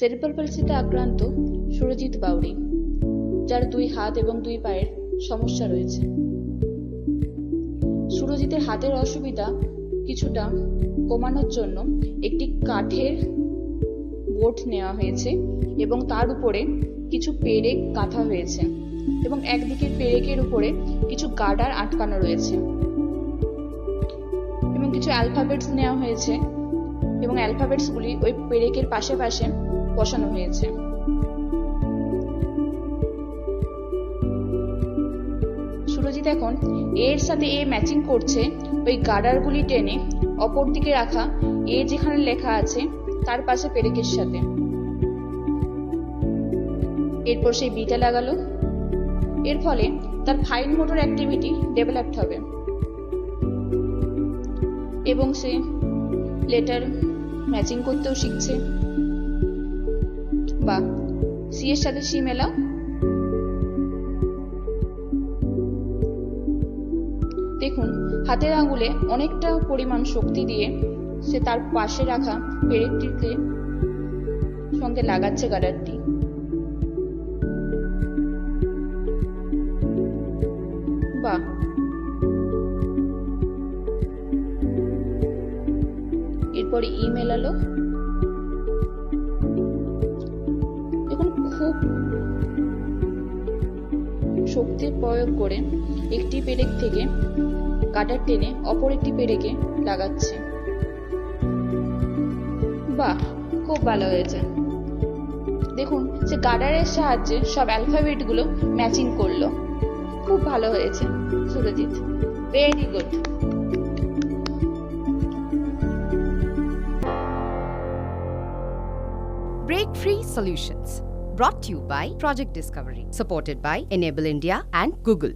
Cerebral পালসিতে আক্রান্ত সুরজিৎ বাউরি, যার 2 হাত এবং 2 পায়ের সমস্যা রয়েছে। সুরজিতের হাতের অসুবিধা কিছুটা কমানোর জন্য একটি কাঠের বোর্ড নেওয়া হয়েছে এবং তার উপরে কিছু পেরেক গাঁথা হয়েছে এবং একদিকের পেরেকের উপরে কিছু গার্ডার আটকানো রয়েছে এবং কিছু অ্যালফাবেটস নেওয়া হয়েছে এবং অ্যালফাবেটসগুলি ওই পেরেকের পাশে পাশে বসানো হয়েছে। সুরজিৎ এখন এর সাথে এ ম্যাচিং করছে ওই গার্ডারগুলি টেনে অপর দিকে রাখা এ যেখানে লেখা আছে তার পাশে পেরেকের সাথে। এরপর সেই বিটা লাগালো। এর ফলে তার ফাইন মোটর অ্যাক্টিভিটি ডেভেলপড হবে এবং সে লেটার ম্যাচিং করতেও শিখছে। বা সি এর সাথে সি মেলাও। দেখুন, হাতের আঙুলে অনেকটা পরিমাণ শক্তি দিয়ে সে তার পাশে রাখা পেরেকটিকে সঙ্গে লাগাচ্ছে গার্ডারটি। বা এরপরে ই মেলালো। দেখুন, খুব শক্তি প্রয়োগ করে একটি পেরেক থেকে গার্ডার টেনে অপর একটি পেরেকে লাগাচ্ছে। বাহ, খুব ভালো হয়েছে। দেখুন, সে গার্ডারের সাহায্যে সব অ্যালফাবেট গুলো ম্যাচিং করলো। খুব ভালো হয়েছে Surajit, very good. Breakfreesolutions, brought to you by Project Discovery, supported by Enable India and Google.